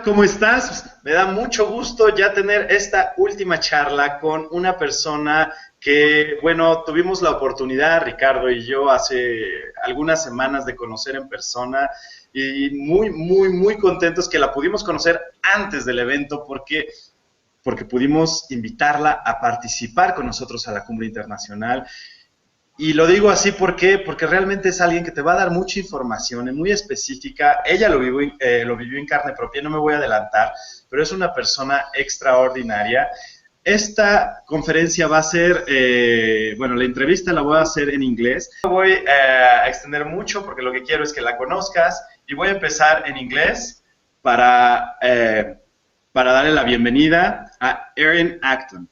¿Cómo estás? Me da mucho gusto ya tener esta última charla con una persona que, bueno, tuvimos la oportunidad, Ricardo y yo, hace algunas semanas de conocer en persona y muy contentos que la pudimos conocer antes del evento porque pudimos invitarla a participar con nosotros a la cumbre internacional. Y lo digo así porque realmente es alguien que te va a dar mucha información, muy específica. Ella lo vivió en carne propia, no me voy a adelantar, pero es una persona extraordinaria. Esta conferencia va a ser, bueno, la entrevista la voy a hacer en inglés. No voy a extender mucho porque lo que quiero es que la conozcas y voy a empezar en inglés para darle la bienvenida a Erin Acton.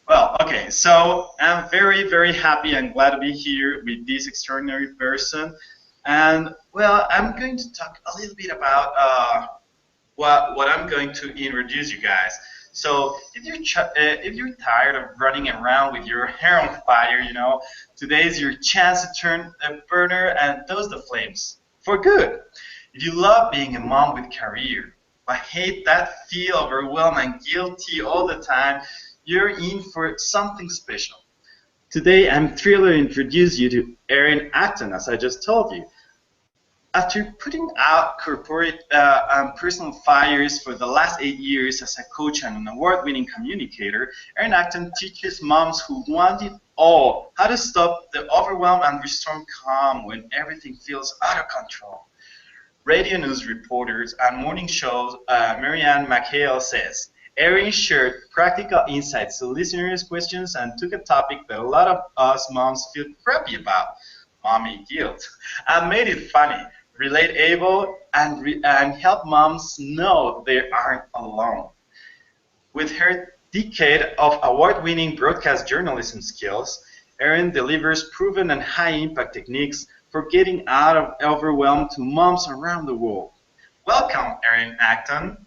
Well, okay, so I'm very happy and glad to be here with this extraordinary person. And, well, I'm going to talk a little bit about what I'm going to introduce you guys. So if you're tired of running around with your hair on fire, you know, today is your chance to turn a burner and toast the flames for good. If you love being a mom with career, but hate that feel overwhelmed and guilty all the time, you're in for something special. Today, I'm thrilled to introduce you to Erin Acton, as I just told you. After putting out corporate and personal fires for the last 8 years as a coach and an award-winning communicator, Erin Acton teaches moms who want it all how to stop the overwhelm and restore calm when everything feels out of control. Radio news reporters and morning shows, Marianne McHale says, Erin shared practical insights to listeners' questions and took a topic that a lot of us moms feel crappy about, mommy guilt, and made it funny, relatable, and help moms know they aren't alone. With her decade of award-winning broadcast journalism skills, Erin delivers proven and high-impact techniques for getting out of overwhelm to moms around the world. Welcome, Erin Acton.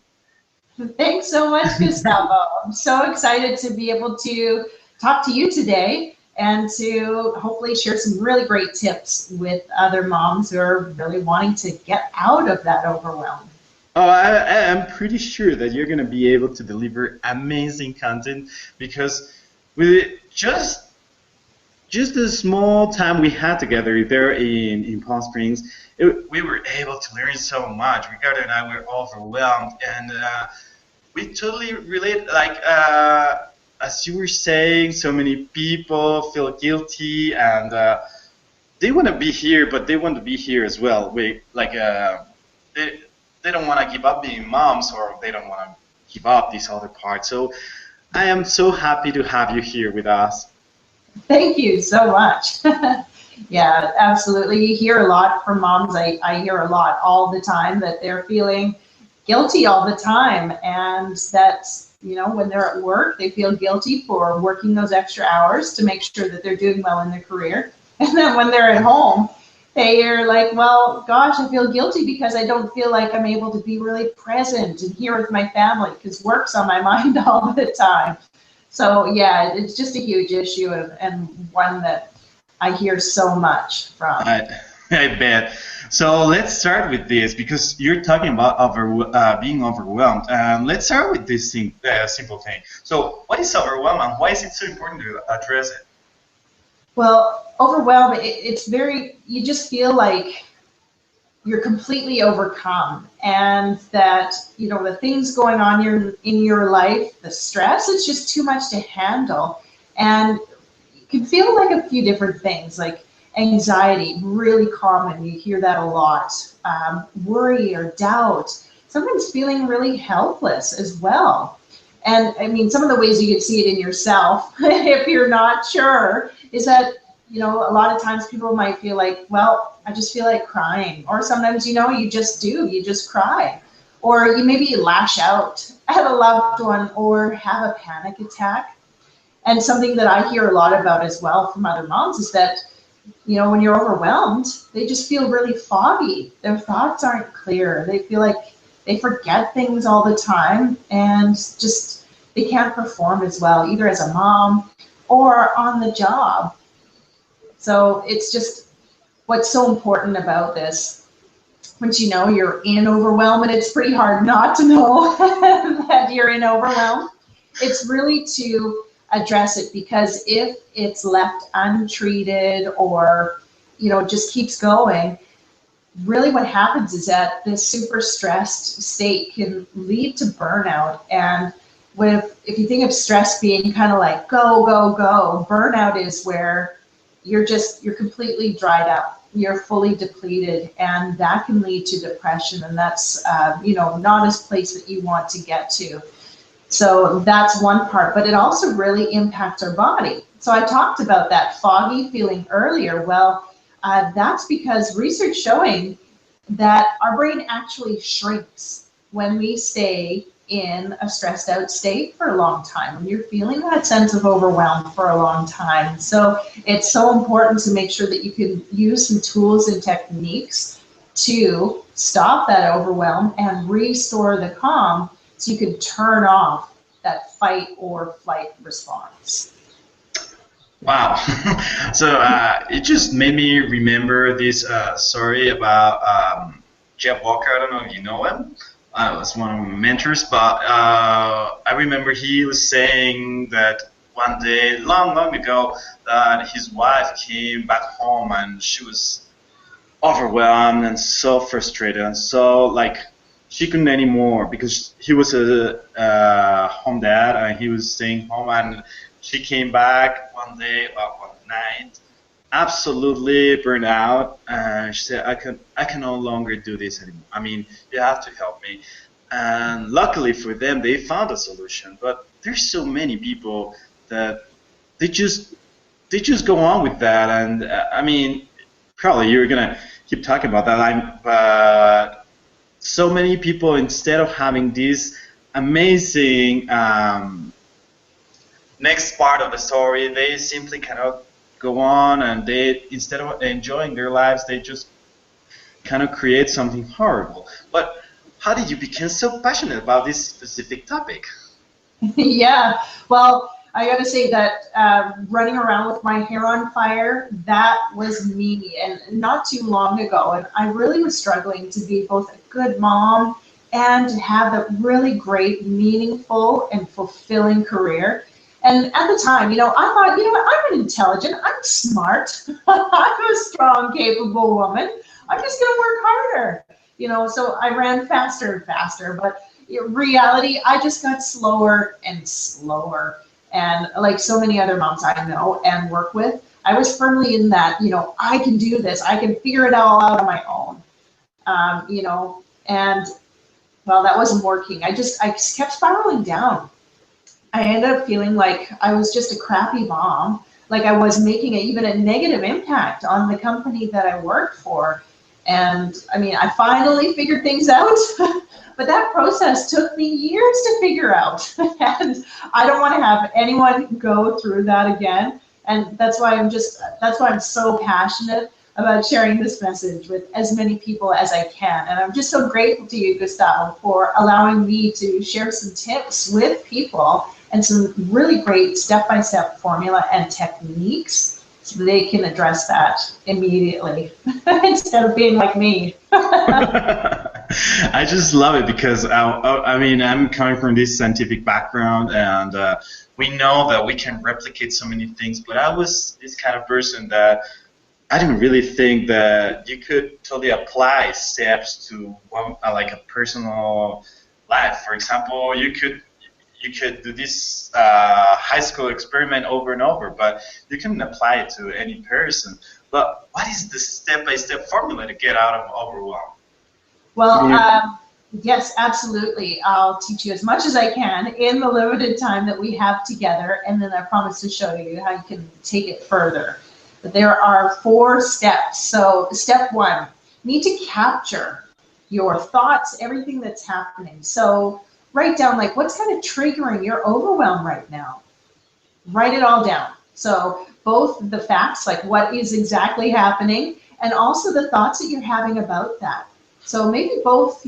Thanks so much, Gustavo. I'm so excited to be able to talk to you today and to hopefully share some really great tips with other moms who are really wanting to get out of that overwhelm. Oh, I'm pretty sure that you're going to be able to deliver amazing content because with just the small time we had together there in Palm Springs, we were able to learn so much. Ricardo and I were overwhelmed, and we totally relate. Like as you were saying, so many people feel guilty, and they want to be here, but they want to be here as well. They don't want to give up being moms, or they don't want to give up this other part. So I am so happy to have you here with us. Thank you so much. Yeah, absolutely. You hear a lot from moms. I hear a lot all the time that they're feeling guilty all the time, and that, you know, when they're at work, they feel guilty for working those extra hours to make sure that they're doing well in their career. And then when they're at home, they are like, well, gosh, I feel guilty because I don't feel like I'm able to be really present and here with my family because work's on my mind all the time. So yeah, it's just a huge issue and one that I hear so much from. I bet. So let's start with this because you're talking about being overwhelmed. Let's start with this simple thing. So what is overwhelm and why is it so important to address it? Well, overwhelm, it's very, you just feel like you're completely overcome, and that, you know, the things going on in your life, the stress, it's just too much to handle. And you can feel like a few different things, like anxiety, really common, you hear that a lot, worry or doubt, sometimes feeling really helpless as well. And I mean, some of the ways you can see it in yourself, if you're not sure, is that, you know, a lot of times people might feel like, well, I just feel like crying. Or sometimes, you know, you just cry. Or you maybe lash out at a loved one or have a panic attack. And something that I hear a lot about as well from other moms is that, you know, when you're overwhelmed, they just feel really foggy. Their thoughts aren't clear. They feel like they forget things all the time and just they can't perform as well, either as a mom or on the job. So it's just what's so important about this once you know you're in overwhelm, and it's pretty hard not to know that you're in overwhelm, it's really to address it, because if it's left untreated or, just keeps going, really what happens is that this super stressed state can lead to burnout. And if you think of stress being kind of like go, go, go, burnout is where you're completely dried up, you're fully depleted, and that can lead to depression, and that's not a place that you want to get to. So that's one part, but it also really impacts our body. So I talked about that foggy feeling earlier. Well, that's because research showing that our brain actually shrinks when we stay in a stressed out state for a long time, when you're feeling that sense of overwhelm for a long time. So it's so important to make sure that you can use some tools and techniques to stop that overwhelm and restore the calm, so you can turn off that fight or flight response. Wow. So it just made me remember this story about Jeff Walker. I don't know if you know him. I was one of my mentors, but I remember he was saying that one day, long, long ago, that his wife came back home and she was overwhelmed and so frustrated and so like she couldn't anymore, because he was a home dad and he was staying home, and she came back one day, one night, absolutely burned out, and she said, I can no longer do this anymore. I mean, you have to help me. And luckily for them, they found a solution. But there's so many people that they just go on with that, and I mean, probably you're gonna keep talking about that, but so many people, instead of having this amazing next part of the story, they simply cannot go on, and they, instead of enjoying their lives, they just kind of create something horrible. But how did you become so passionate about this specific topic? Yeah, well, I got to say that running around with my hair on fire, that was me, and not too long ago. And I really was struggling to be both a good mom and to have a really great, meaningful, and fulfilling career. And at the time, I thought, what, I'm intelligent, I'm smart, I'm a strong, capable woman. I'm just going to work harder. So I ran faster and faster, but in reality, I just got slower and slower. And like so many other moms I know and work with, I was firmly in that, I can do this, I can figure it all out on my own. And well, that wasn't working. I just kept spiraling down. I ended up feeling like I was just a crappy mom, like I was making even a negative impact on the company that I worked for. And I mean, I finally figured things out, but that process took me years to figure out. And I don't want to have anyone go through that again. And that's why I'm so passionate about sharing this message with as many people as I can. And I'm just so grateful to you, Gustavo, for allowing me to share some tips with people and some really great step-by-step formula and techniques so they can address that immediately instead of being like me. I just love it because I mean, I'm coming from this scientific background, and we know that we can replicate so many things, but I was this kind of person that I didn't really think that you could totally apply steps to one, like a personal life. For example, you could do this high school experiment over and over, but you can apply it to any person. But what is the step-by-step formula to get out of overwhelm? Well, yes, absolutely. I'll teach you as much as I can in the limited time that we have together, and then I promise to show you how you can take it further. But there are 4 steps. So step 1, you need to capture your thoughts, everything that's happening. So write down, like, what's kind of triggering your overwhelm right now. Write it all down. So both the facts, like what is exactly happening, and also the thoughts that you're having about that. So maybe both,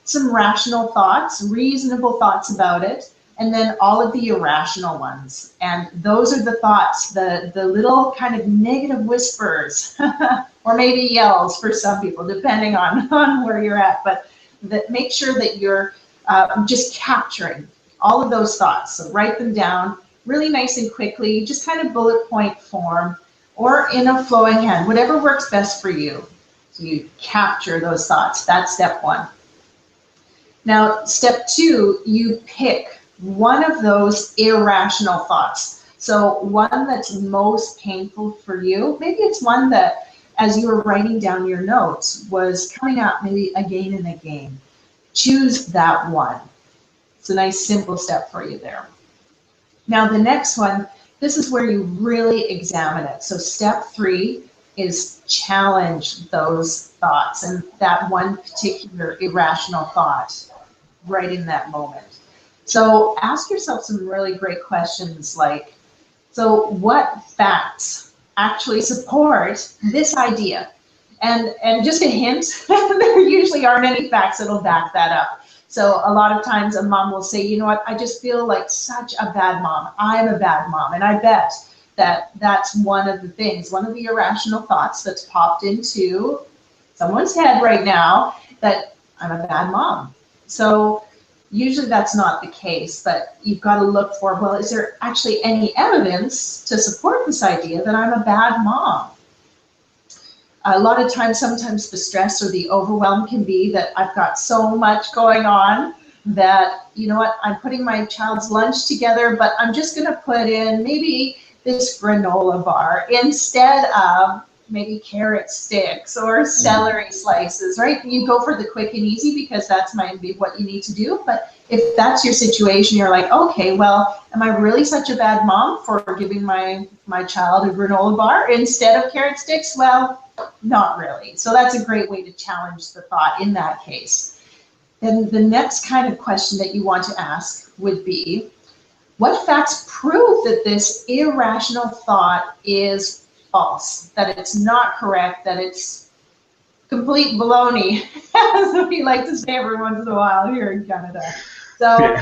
some rational thoughts, reasonable thoughts about it, and then all of the irrational ones. And those are the thoughts, the little kind of negative whispers or maybe yells for some people, depending on where you're at. But make sure that you're just capturing all of those thoughts. So write them down really nice and quickly, just kind of bullet point form or in a flowing hand, whatever works best for you. So you capture those thoughts. That's step one. Now, step two, you pick one of those irrational thoughts. So one that's most painful for you. Maybe it's one that, as you were writing down your notes, was coming up maybe again and again. Choose that one. It's a nice simple step for you there. Now the next one, this is where you really examine it. So step three is challenge those thoughts and that one particular irrational thought right in that moment. So ask yourself some really great questions like, so what facts actually support this idea? And just a hint, there usually aren't any facts that'll back that up. So a lot of times a mom will say, you know what, I just feel like such a bad mom. I'm a bad mom. And I bet that that's one of the things, one of the irrational thoughts that's popped into someone's head right now, that I'm a bad mom. So usually that's not the case, but you've got to look for, well, is there actually any evidence to support this idea that I'm a bad mom? A lot of times, sometimes the stress or the overwhelm can be that I've got so much going on that, you know what, I'm putting my child's lunch together, but I'm just going to put in maybe this granola bar instead of maybe carrot sticks or celery slices, right? You go for the quick and easy because that's might be what you need to do. But if that's your situation, you're like, okay, well, am I really such a bad mom for giving my child a granola bar instead of carrot sticks? Well, not really. So that's a great way to challenge the thought in that case. Then the next kind of question that you want to ask would be, what facts prove that this irrational thought is false, that it's not correct, that it's complete baloney, as we like to say every once in a while here in Canada. So,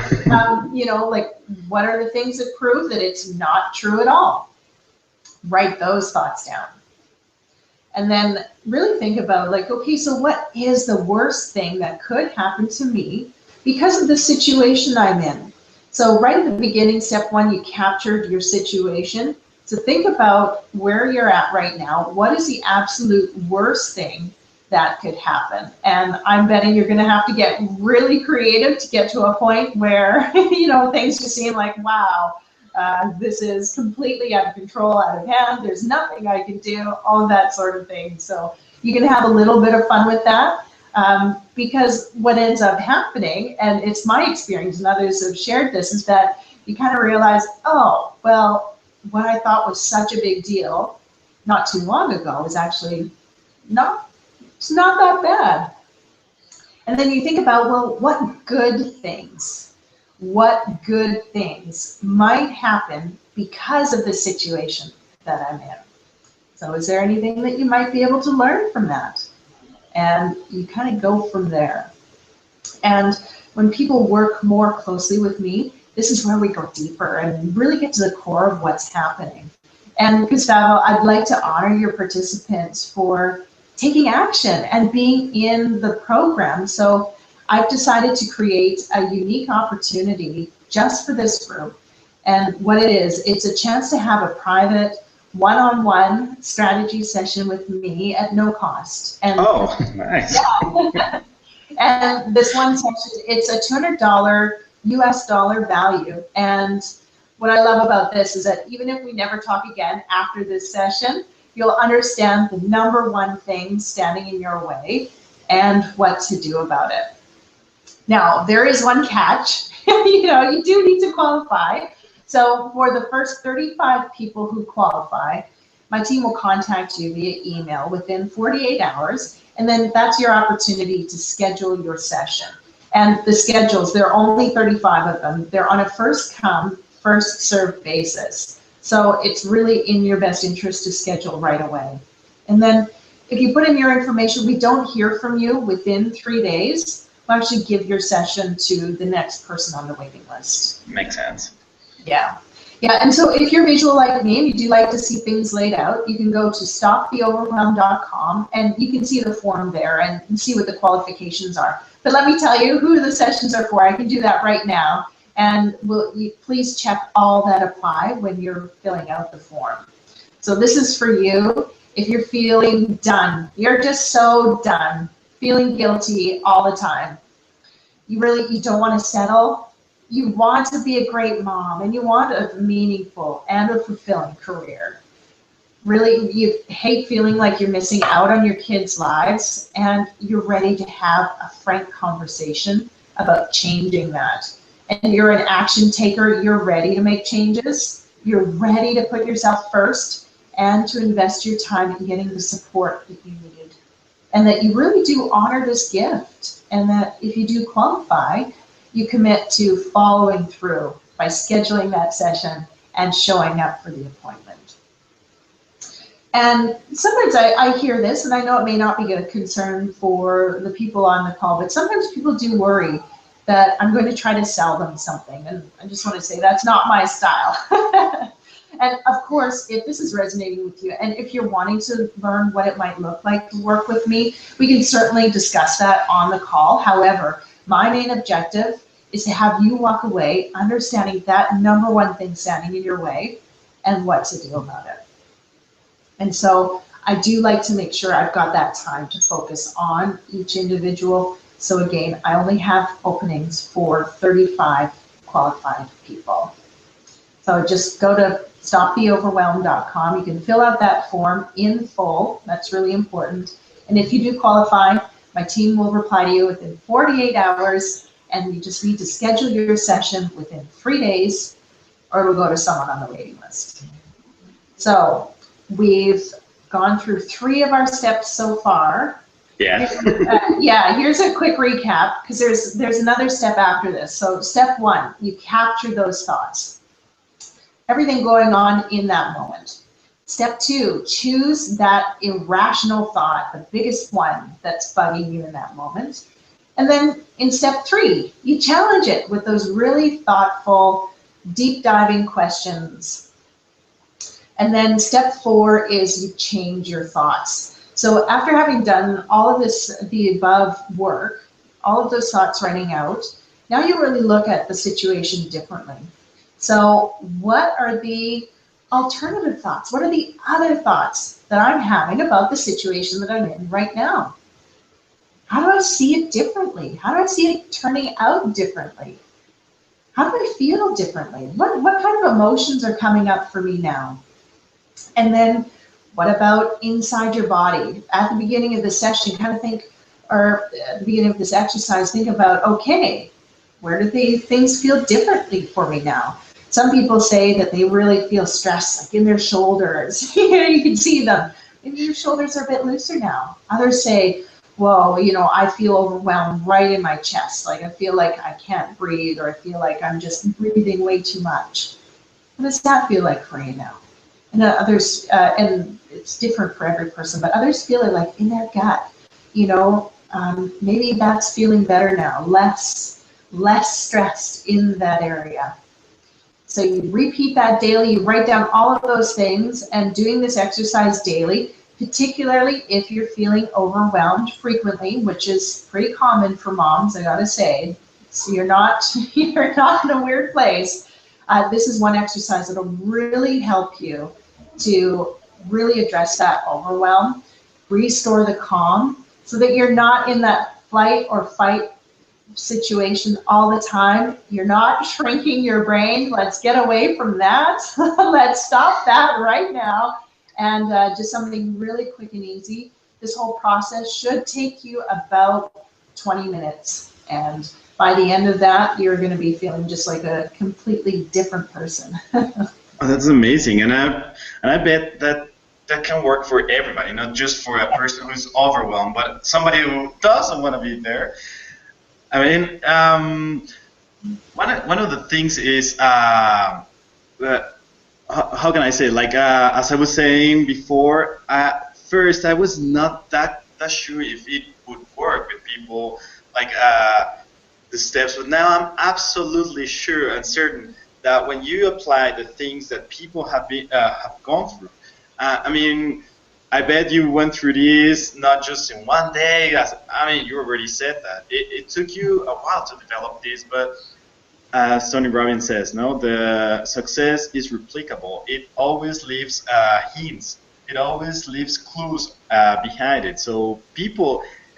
you know, like, what are the things that prove that it's not true at all? Write those thoughts down. And then really think about, like, okay, so what is the worst thing that could happen to me because of the situation I'm in? So right at the beginning, step one, you captured your situation. So think about where you're at right now. What is the absolute worst thing that could happen? And I'm betting you're going to have to get really creative to get to a point where, you know, things just seem like, wow, this is completely out of control, out of hand. There's nothing I can do, all of that sort of thing. So you can have a little bit of fun with that. Because what ends up happening, and it's my experience and others have shared this, is that you kind of realize, oh, well, what I thought was such a big deal not too long ago is actually it's not that bad. And then you think about, well, what good things might happen because of the situation that I'm in? So is there anything that you might be able to learn from that? And you kind of go from there. And when people work more closely with me, this is where we go deeper and really get to the core of what's happening. And Gustavo, I'd like to honor your participants for taking action and being in the program. So I've decided to create a unique opportunity just for this group. And what it is, it's a chance to have a private one-on-one strategy session with me at no cost. And oh, nice. Yeah. And this one session, it's a $200 US dollar value. And what I love about this is that even if we never talk again after this session, you'll understand the number one thing standing in your way and what to do about it. Now, there is one catch. You know, you do need to qualify. So for the first 35 people who qualify, my team will contact you via email within 48 hours, and then that's your opportunity to schedule your session. And the schedules, there are only 35 of them. They're on a first come, first served basis. So it's really in your best interest to schedule right away. And then if you put in your information, we don't hear from you within 3 days, we'll actually give your session to the next person on the waiting list. Makes sense. Yeah. Yeah, and so if you're visual like me and you do like to see things laid out, you can go to stoptheoverwhelm.com and you can see the form there and see what the qualifications are. But let me tell you who the sessions are for. I can do that right now. And please check all that apply when you're filling out the form. So this is for you if you're feeling done. You're just so done, feeling guilty all the time. You don't want to settle. You want to be a great mom and you want a meaningful and a fulfilling career. Really, you hate feeling like you're missing out on your kids' lives and you're ready to have a frank conversation about changing that. And you're an action taker, you're ready to make changes, you're ready to put yourself first and to invest your time in getting the support that you need. And that you really do honor this gift, and that if you do qualify, you commit to following through by scheduling that session and showing up for the appointment. And sometimes I hear this, and I know it may not be a concern for the people on the call, but sometimes people do worry that I'm going to try to sell them something. And I just want to say that's not my style. And of course, if this is resonating with you, and if you're wanting to learn what it might look like to work with me, we can certainly discuss that on the call. However, my main objective is to have you walk away understanding that number one thing standing in your way and what to do about it. And so I do like to make sure I've got that time to focus on each individual. So again, I only have openings for 35 qualified people. So just go to stoptheoverwhelm.com. You can fill out that form in full. That's really important. And if you do qualify, my team will reply to you within 48 hours, and you just need to schedule your session within 3 days, or it'll go to someone on the waiting list. So we've gone through 3 of our steps so far. Yeah. Here's a quick recap, because there's another step after this. So step 1, you capture those thoughts. Everything going on in that moment. Step 2, choose that irrational thought, the biggest one that's bugging you in that moment. And then in step 3, you challenge it with those really thoughtful, deep diving questions. And then step 4 is you change your thoughts. So after having done all of this, the above work, all of those thoughts writing out, now you really look at the situation differently. So what are the alternative thoughts? What are the other thoughts that I'm having about the situation that I'm in right now? How do I see it differently? How do I see it turning out differently? How do I feel differently? What kind of emotions are coming up for me now? And then what about inside your body? At the beginning of the session, kind of think, or at the beginning of this exercise, think about, okay, where do things feel differently for me now? Some people say that they really feel stressed, like in their shoulders. You can see them. Maybe your shoulders are a bit looser now. Others say, whoa, I feel overwhelmed right in my chest. Like I feel like I can't breathe, or I feel like I'm just breathing way too much. What does that feel like for you now? And others, and it's different for every person, but others feel it like in their gut. Maybe that's feeling better now, less stressed in that area. So you repeat that daily, you write down all of those things, and doing this exercise daily, particularly if you're feeling overwhelmed frequently, which is pretty common for moms, I gotta say. So you're not in a weird place. This is one exercise that'll really help you to really address that overwhelm, restore the calm, so that you're not in that flight or fight situation all the time. You're not shrinking your brain. Let's get away from that. Let's stop that right now. And just something really quick and easy. This whole process should take you about 20 minutes. And by the end of that, you're going to be feeling just like a completely different person. Oh, that's amazing. And I bet that can work for everybody, not just for a person who's overwhelmed, but somebody who doesn't want to be there. I mean, one of the things is, how can I say, like, as I was saying before, at first I was not that sure if it would work with people, like the steps, but now I'm absolutely sure and certain that when you apply the things that people have gone through, I mean, I bet you went through this not just in one day. I mean, you already said that. It took you a while to develop this, but as Tony Robbins says, no, the success is replicable. It always leaves hints. It always leaves clues behind it. So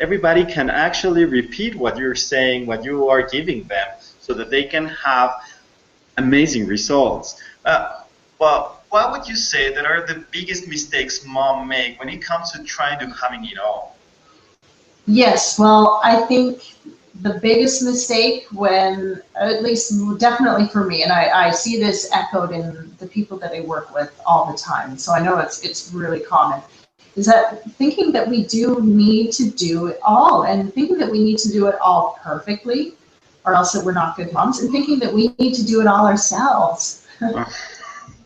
everybody can actually repeat what you're saying, what you are giving them, so that they can have amazing results. Well, what would you say that are the biggest mistakes mom make when it comes to trying to having it all? Yes, well, I think the biggest mistake when, at least definitely for me, and I see this echoed in the people that I work with all the time, so I know it's really common, is that thinking that we do need to do it all, and thinking that we need to do it all perfectly, or else that we're not good moms, and thinking that we need to do it all ourselves.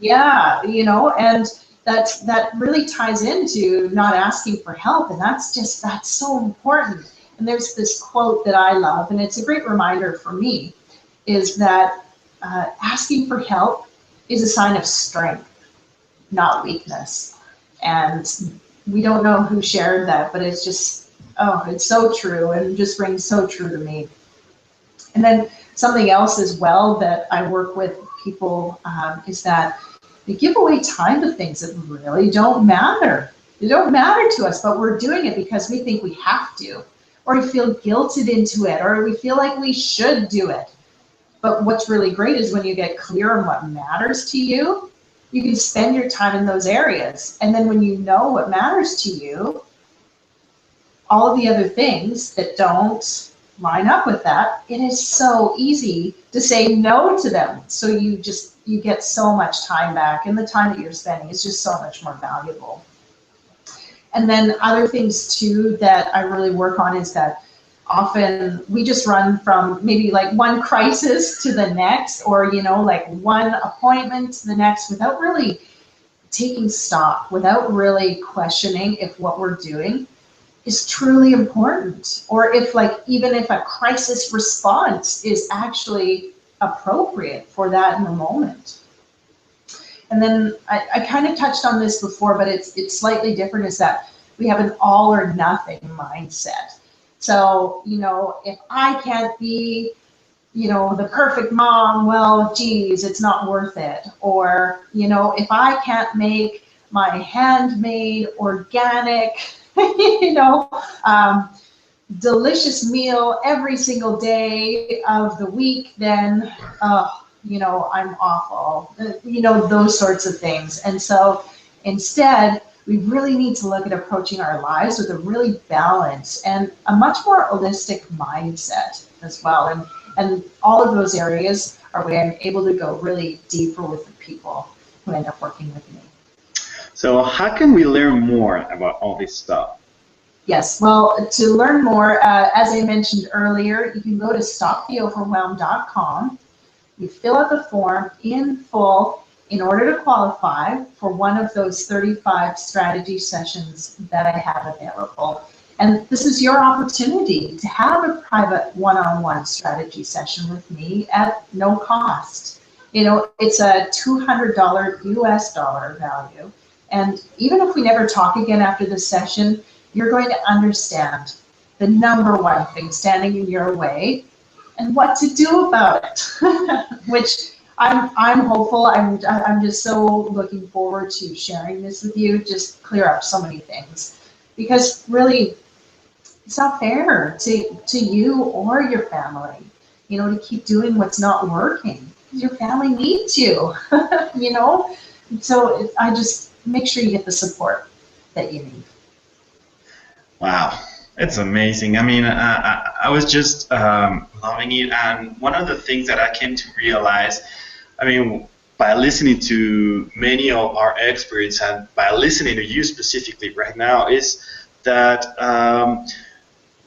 Yeah, and that really ties into not asking for help, and that's so important. And there's this quote that I love, and it's a great reminder for me, is that asking for help is a sign of strength, not weakness. And we don't know who shared that, but it's just, it's so true, and just rings so true to me. And then something else as well that I work with people is that they give away time to things that really don't matter. They don't matter to us, but we're doing it because we think we have to, or we feel guilted into it, or we feel like we should do it. But what's really great is when you get clear on what matters to you, you can spend your time in those areas. And then when you know what matters to you, all of the other things that don't line up with that, it is so easy to say no to them. So you get so much time back, and the time that you're spending is just so much more valuable. And then other things too that I really work on is that often we just run from maybe like one crisis to the next, or like one appointment to the next, without really taking stock, without really questioning if what we're doing is truly important, or if even if a crisis response is actually appropriate for that in the moment. And then I kind of touched on this before, but it's slightly different, is that we have an all or nothing mindset. So, if I can't be, the perfect mom, well, geez, it's not worth it. Or, if I can't make my handmade, organic, delicious meal every single day of the week, then, I'm awful, those sorts of things. And so instead, we really need to look at approaching our lives with a really balanced and a much more holistic mindset as well. And all of those areas are where I'm able to go really deeper with the people who end up working with me. So how can we learn more about all this stuff? Yes, well, to learn more, as I mentioned earlier, you can go to stoptheoverwhelm.com. You fill out the form in full in order to qualify for one of those 35 strategy sessions that I have available. And this is your opportunity to have a private one-on-one strategy session with me at no cost. It's a $200 US dollar value. And even if we never talk again after this session, you're going to understand the number one thing standing in your way and what to do about it, which I'm hopeful. I'm just so looking forward to sharing this with you, just clear up so many things, because really it's not fair to you or your family, to keep doing what's not working. Your family needs you, So I just make sure you get the support that you need. Wow, it's amazing. I mean, I was just loving it, and one of the things that I came to realize, I mean, by listening to many of our experts and by listening to you specifically right now, is that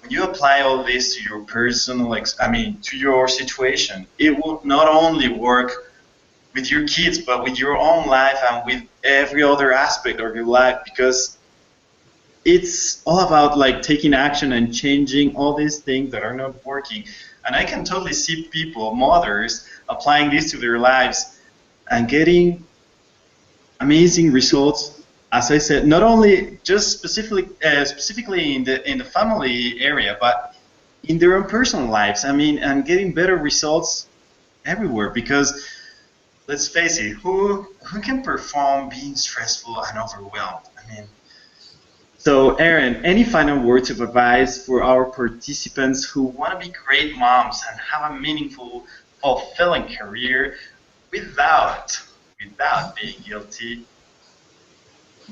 when you apply all this to your personal, to your situation, it will not only work with your kids, but with your own life and with every other aspect of your life, because it's all about taking action and changing all these things that are not working. And I can totally see people, mothers, applying this to their lives and getting amazing results. As I said, not only just specifically in the family area, but in their own personal lives. I mean, and getting better results everywhere. Because let's face it, who can perform being stressful and overwhelmed? I mean, so Erin, any final words of advice for our participants who want to be great moms and have a meaningful, fulfilling career without being guilty?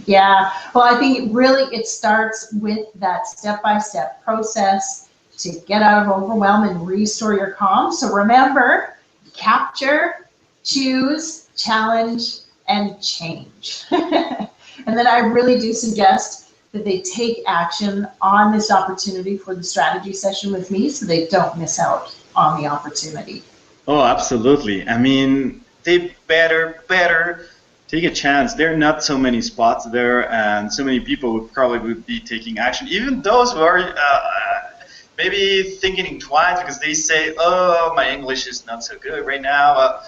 Yeah, well, I think it starts with that step-by-step process to get out of overwhelm and restore your calm. So remember, capture, choose, challenge, and change. And then I really do suggest that they take action on this opportunity for the strategy session with me so they don't miss out on the opportunity. Oh, absolutely. I mean, they better take a chance. There are not so many spots there, and so many people would be taking action. Even those who are maybe thinking twice because they say, "Oh, my English is not so good right now."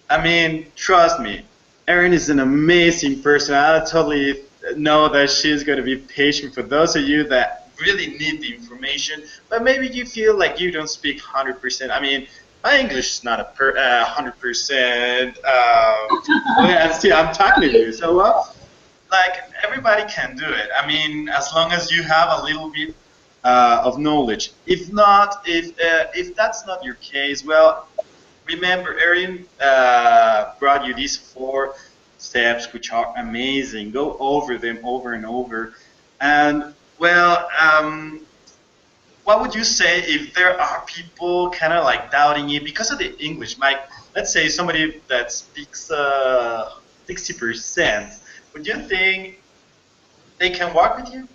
I mean, trust me, Erin is an amazing person. I totally know that she's going to be patient for those of you that really need the information, but maybe you feel like you don't speak 100%. I mean, my English is not 100%. Yeah, see, I'm talking to you. So, like, everybody can do it. I mean, as long as you have a little bit of knowledge. If not, if that's not your case, well, remember, Erin brought you these 4 steps, which are amazing. Go over them over and over. And, well, what would you say if there are people kind of like doubting you because of the English? Like, let's say somebody that speaks 60%. Would you think they can work with you?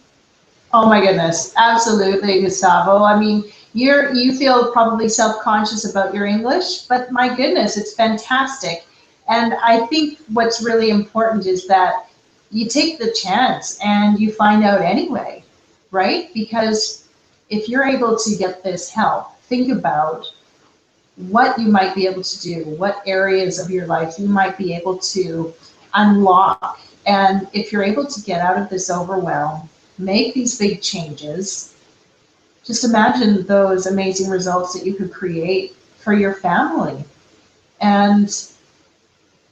Oh my goodness, absolutely, Gustavo. I mean, you feel probably self-conscious about your English, but my goodness, it's fantastic. And I think what's really important is that you take the chance and you find out anyway, right? Because if you're able to get this help, think about what you might be able to do, what areas of your life you might be able to unlock. And if you're able to get out of this overwhelm, make these big changes, just imagine those amazing results that you could create for your family. And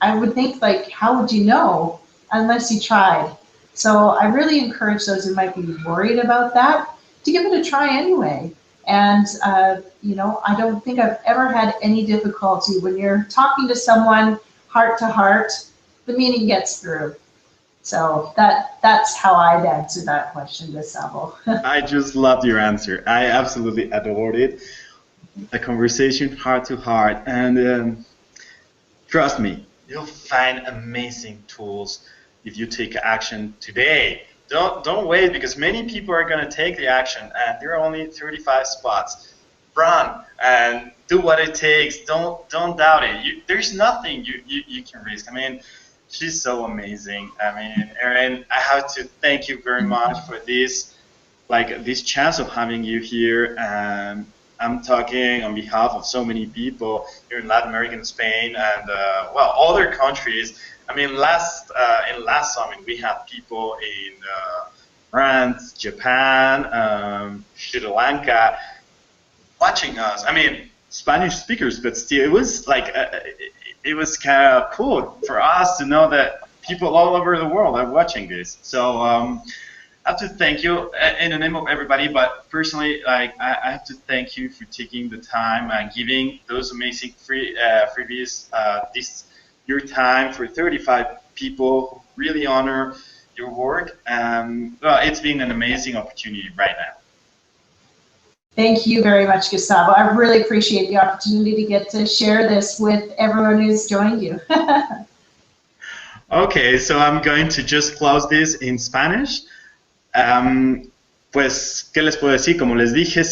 I would think, like, how would you know unless you tried? So I really encourage those who might be worried about that to give it a try anyway. And, I don't think I've ever had any difficulty when you're talking to someone heart to heart, the meaning gets through. So that's how I'd answer that question, Gustavo. I just loved your answer. I absolutely adored it. A conversation heart to heart. And trust me, you'll find amazing tools if you take action today. Don't wait, because many people are going to take the action, and there are only 35 spots. Run and do what it takes. Don't doubt it. There's nothing you can risk. I mean, she's so amazing. I mean, Erin, I have to thank you very much for this chance of having you here. I'm talking on behalf of so many people here in Latin America and Spain, and other countries. I mean, in last summit we had people in France, Japan, Sri Lanka watching us. I mean, Spanish speakers, but still, it was it was kind of cool for us to know that people all over the world are watching this. So I have to thank you in the name of everybody, but personally, I have to thank you for taking the time and giving those amazing freebies, your time for 35 people who really honor your work. It's been an amazing opportunity right now. Thank you very much, Gustavo. I really appreciate the opportunity to get to share this with everyone who's joined you. Okay, so I'm going to just close this in Spanish. Pues, ¿qué les puedo decir? Como les dije,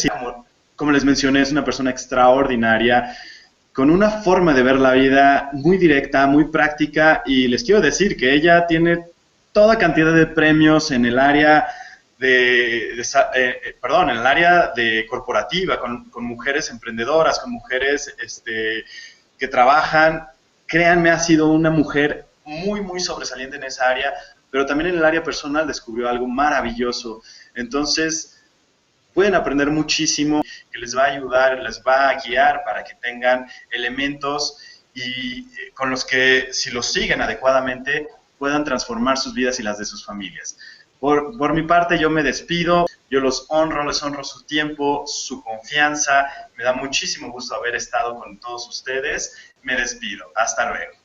como les mencioné, es una persona extraordinaria, con una forma de ver la vida muy directa, muy práctica, y les quiero decir que ella tiene toda cantidad de premios en el área perdón, en el área de corporativa, con mujeres emprendedoras, con mujeres que trabajan. Créanme, ha sido una mujer muy, muy sobresaliente en esa área, pero también en el área personal descubrió algo maravilloso. Entonces, pueden aprender muchísimo, que les va a ayudar, les va a guiar para que tengan elementos y con los que, si los siguen adecuadamente, puedan transformar sus vidas y las de sus familias. Por mi parte, yo me despido, yo los honro, les honro su tiempo, su confianza, me da muchísimo gusto haber estado con todos ustedes, me despido, hasta luego.